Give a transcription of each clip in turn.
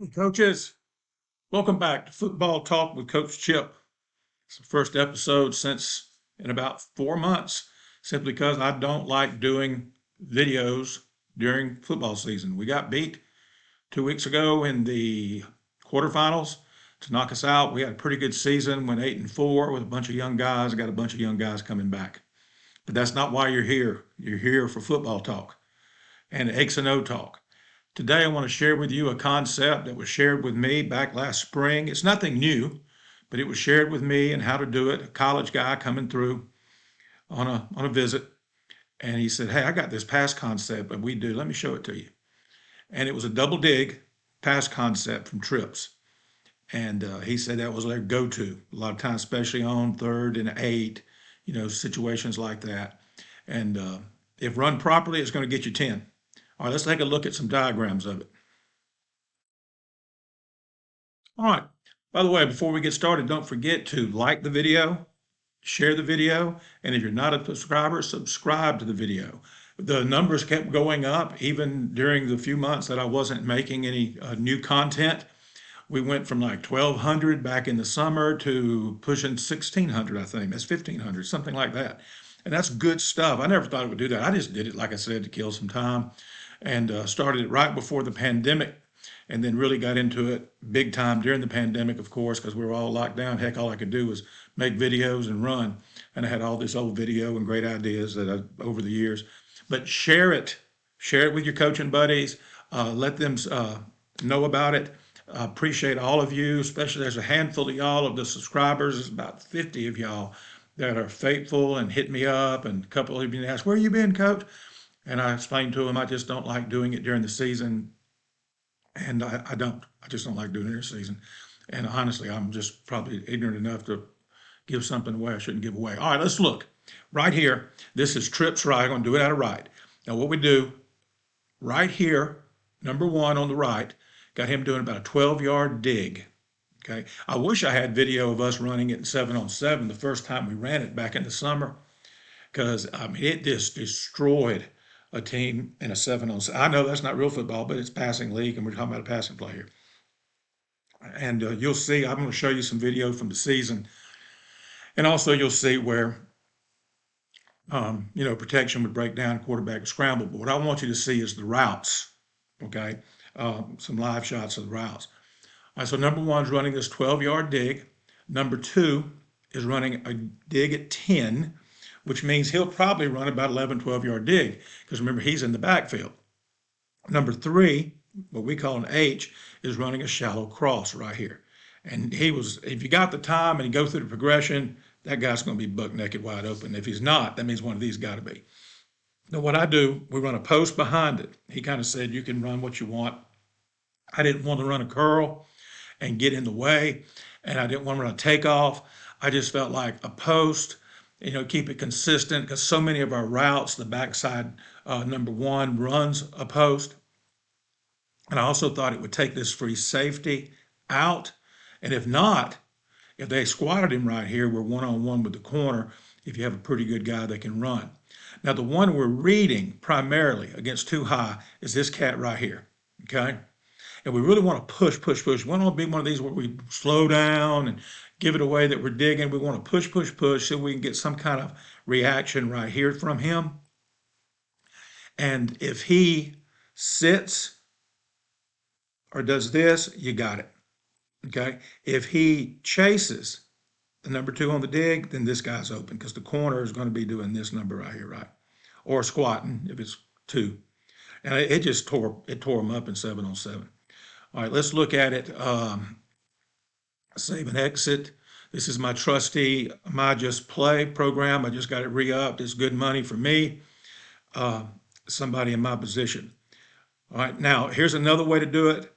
Hey, coaches, welcome back to Football Talk with Coach Chip. It's the first episode since in about 4 months, simply because I don't like doing videos during football season. We got beat 2 weeks ago in the quarterfinals to knock us out. We had a pretty good season, went 8-4 with a bunch of young guys. Got a bunch of young guys coming back. But that's not why you're here. You're here for football talk and X and O talk. Today, I want to share with you a concept that was shared with me back last spring. It's nothing new, but it was shared with me and how to do it. A college guy coming through on a visit, and he said, "Hey, I got this pass concept that we do. Let me show it to you." And it was a double dig pass concept from Trips, and he said that was their go-to a lot of times, especially on 3rd and 8, situations like that. And if run properly, it's going to get you 10. All right, let's take a look at some diagrams of it. All right. By the way, before we get started, don't forget to like the video, share the video, and if you're not a subscriber, subscribe to the video. The numbers kept going up even during the few months that I wasn't making any new content. We went from like 1,200 back in the summer to pushing 1,600, I think. That's 1,500, something like that. And that's good stuff. I never thought it would do that. I just did it, like I said, to kill some time and started it right before the pandemic and then really got into it big time during the pandemic, of course, because we were all locked down. Heck, all I could do was make videos and run. And I had all this old video and great ideas that over the years. But share it with your coaching buddies, let them know about it. Appreciate all of you, especially there's a handful of y'all of the subscribers. There's about 50 of y'all that are faithful and hit me up. And a couple of you ask, "Where you been, coach?" And I explained to them, I just don't like doing it during the season. And I don't. I just don't like doing it during the season. And honestly, I'm just probably ignorant enough to give something away I shouldn't give away. All right, let's look. Right here, this is Trips Right. I'm going to do it out of right. Now, what we do right here, number one on the right, got him doing about a 12-yard dig. Okay. I wish I had video of us running it in 7-on-7 the first time we ran it back in the summer, because I mean it just destroyed a team in a 7-on-7. I know that's not real football, but it's passing league, and we're talking about a passing play here. And you'll see, I'm going to show you some video from the season, and also you'll see where protection would break down, quarterback would scramble. But what I want you to see is the routes. Okay, some live shots of the routes. All right, so number one is running this 12-yard dig. Number two is running a dig at 10, which means he'll probably run about 11, 12-yard dig, because remember, he's in the backfield. Number three, what we call an H, is running a shallow cross right here. And if you got the time and you go through the progression, that guy's going to be buck naked wide open. If he's not, that means one of these got to be. Now, what I do, we run a post behind it. He kind of said, you can run what you want. I didn't want to run a curl and get in the way, and I didn't want to run a takeoff. I just felt like a post, keep it consistent, because so many of our routes, the backside number one runs a post. And I also thought it would take this free safety out. And if not, if they squatted him right here, we're one-on-one with the corner if you have a pretty good guy that can run. Now, the one we're reading primarily against too high is this cat right here, okay? And we really want to push, push, push. We don't want to be one of these where we slow down and give it away that we're digging. We want to push, push, push so we can get some kind of reaction right here from him. And if he sits or does this, you got it. Okay. If he chases the number two on the dig, then this guy's open, because the corner is going to be doing this number right here, right? Or squatting if it's two. And it just tore him up in 7-on-7. All right, let's look at it. Save and exit. This is my trusty My Just Play program. I just got it re-upped. It's good money for me, somebody in my position. All right, now here's another way to do it.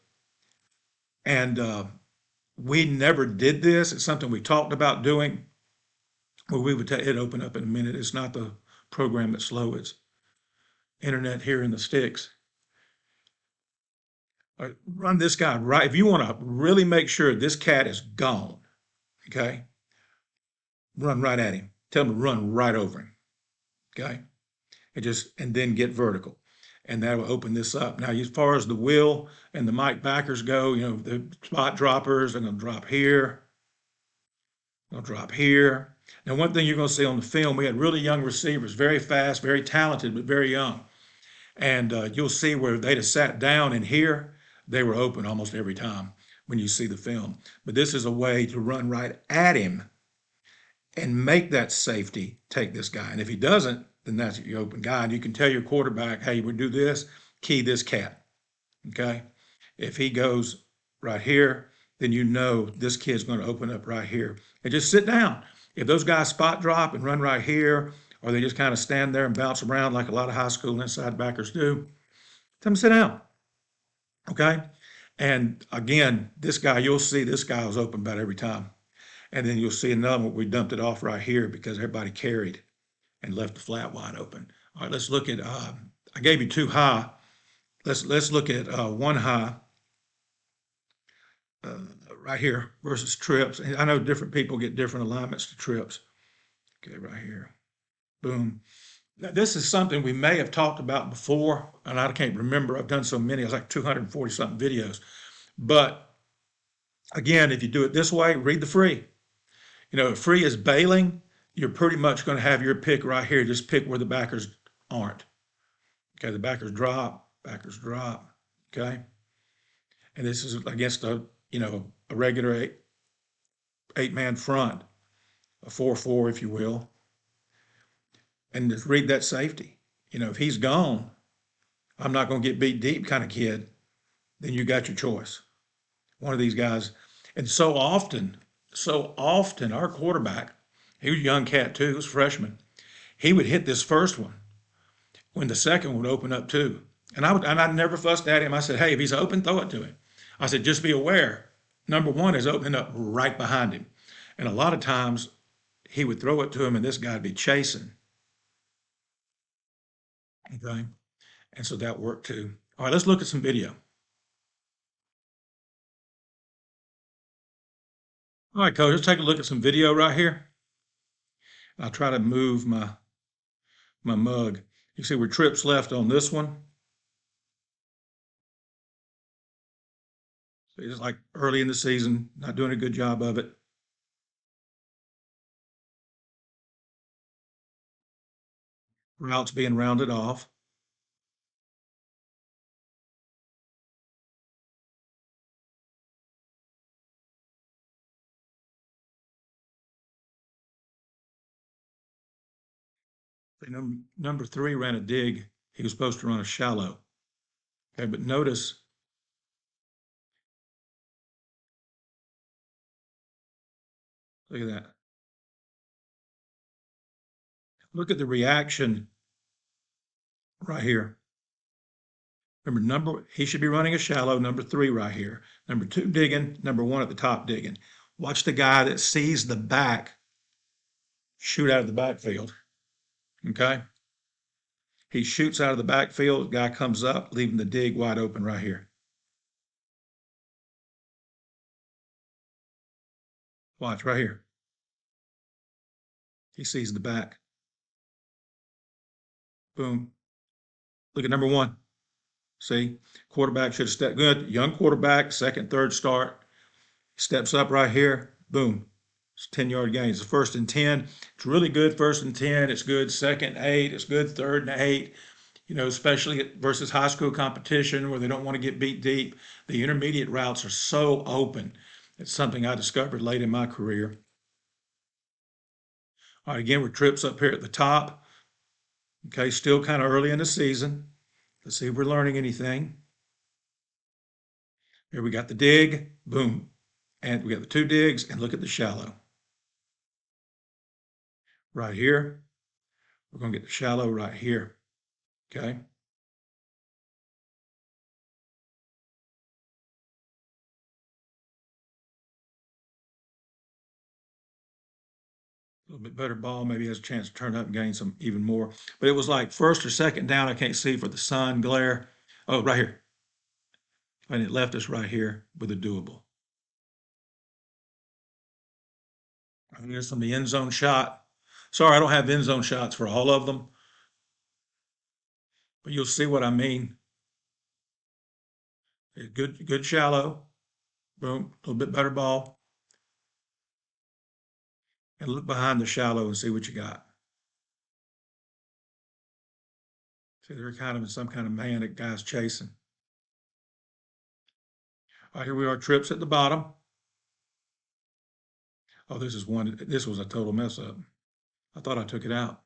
And we never did this. It's something we talked about doing, where we would it open up in a minute. It's not the program that's slow. It's internet here in the sticks. All right, run this guy right. If you want to really make sure this cat is gone, okay, run right at him. Tell him to run right over him, okay, and then get vertical. and that will open this up. Now, as far as the will and the Mike backers go, the spot droppers are going to drop here, they'll drop here. Now, one thing you're going to see on the film, we had really young receivers, very fast, very talented, but very young. And you'll see where they'd have sat down in here, they were open almost every time when you see the film. But this is a way to run right at him and make that safety take this guy. And if he doesn't, then that's your open guy. And you can tell your quarterback, hey, we do this, key this cat. Okay. If he goes right here, then you know this kid's going to open up right here. And just sit down. If those guys spot drop and run right here, or they just kind of stand there and bounce around like a lot of high school inside backers do, tell them to sit down. Okay. And again, this guy, you'll see this guy was open about every time. And then you'll see another one, we dumped it off right here because everybody carried and left the flat wide open. All right, let's look at, I gave you two high. Let's look at one high right here versus trips. And I know different people get different alignments to trips. Okay, right here. Boom. Now, this is something we may have talked about before, and I can't remember. I've done so many. I was like 240 something videos. But again, if you do it this way, read the free. If free is bailing, you're pretty much going to have your pick right here. Just pick where the backers aren't. Okay, the backers drop, okay? And this is against a regular eight-man front, a 4-4, if you will. And just read that safety. If he's gone, I'm not going to get beat deep kind of kid, then you got your choice. One of these guys. And so often, our quarterback, he was a young cat too, he was a freshman. He would hit this first one when the second would open up too. And I never fussed at him. I said, hey, if he's open, throw it to him. I said, just be aware. Number one is opening up right behind him. And a lot of times he would throw it to him and this guy would be chasing. Okay. And so that worked too. All right, let's look at some video. All right, coach, let's take a look at some video right here. I'll try to move my mug. You see where trips left on this one. So it's like early in the season, not doing a good job of it. Routes being rounded off. Number 3 ran a dig. He was supposed to run a shallow. Okay, but notice, look at that. Look at the reaction right here. Remember, he should be running a shallow, number 3 right here. Number 2 digging, number 1 at the top digging. Watch the guy that sees the back shoot out of the backfield. Okay? He shoots out of the backfield, guy comes up, leaving the dig wide open right here. Watch right here. He sees the back. Boom. Look at number 1. See, quarterback should have stepped good. Young quarterback, second, third start. Steps up right here. Boom. It's 10-yard gain. It's a 1st and 10. It's really good 1st and 10. It's good 2nd and 8. It's good 3rd and 8. Especially versus high school competition where they don't want to get beat deep. The intermediate routes are so open. It's something I discovered late in my career. All right, again, we're trips up here at the top. Okay, still kind of early in the season. Let's see if we're learning anything. Here we got the dig, boom. And we got the 2 digs, and look at the shallow. Right here, we're going to get the shallow right here. Okay. A little bit better ball, maybe has a chance to turn up and gain some even more. But it was like 1st or 2nd down. I can't see for the sun glare. Oh, right here. And it left us right here with a doable. Here's from the end zone shot. Sorry, I don't have end zone shots for all of them. but you'll see what I mean. Good shallow. Boom, a little bit better ball. And look behind the shallow and see what you got. See, they're kind of in some kind of man that guy's chasing. All right, here we are, trips at the bottom. Oh, this was a total mess up. I thought I took it out.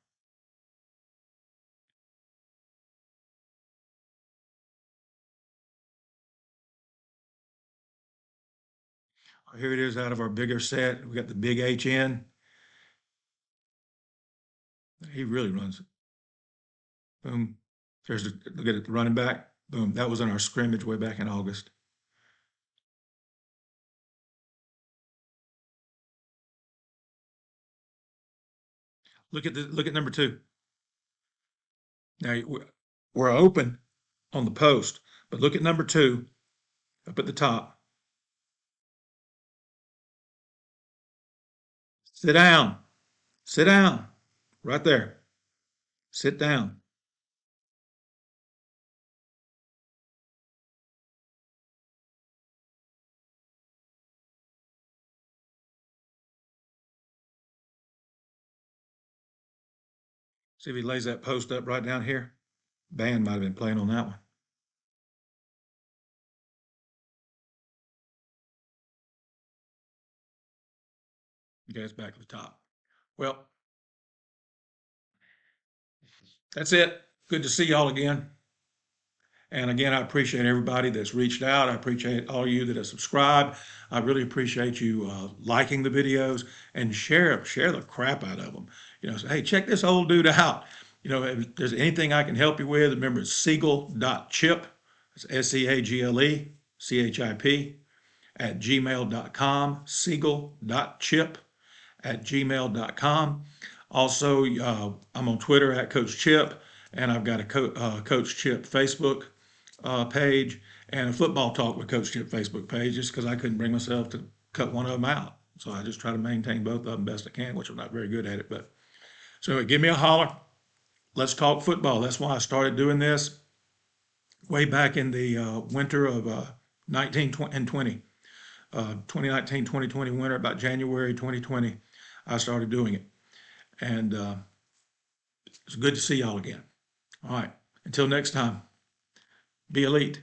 Here it is out of our bigger set. We got the big HN. He really runs it. Boom. Look at it, the running back. Boom. That was in our scrimmage way back in August. Look at number 2. Now we're open on the post, but look at number 2 up at the top. Sit down. Sit down. Right there. Sit down. See if he lays that post up right down here. Band might have been playing on that one. Okay, it's back to the top. Well, that's it. Good to see y'all again. And again, I appreciate everybody that's reached out. I appreciate all of you that have subscribed. I really appreciate you liking the videos and share the crap out of them. Say, hey, check this old dude out. If there's anything I can help you with, remember it's Seagle.chip. It's SEAGLE CHIP at gmail.com. Seagle.chip@gmail.com. Also, I'm on Twitter at Coach Chip, and I've got a Coach Chip Facebook page and a Football Talk with Coach Chip Facebook page, just because I couldn't bring myself to cut one of them out. So I just try to maintain both of them best I can, which I'm not very good at it. But so give me a holler. Let's talk football. That's why I started doing this way back in the winter of 19 and 20. 2019, 2020 winter, about January 2020, I started doing it. And it's good to see y'all again. All right. Until next time, be elite.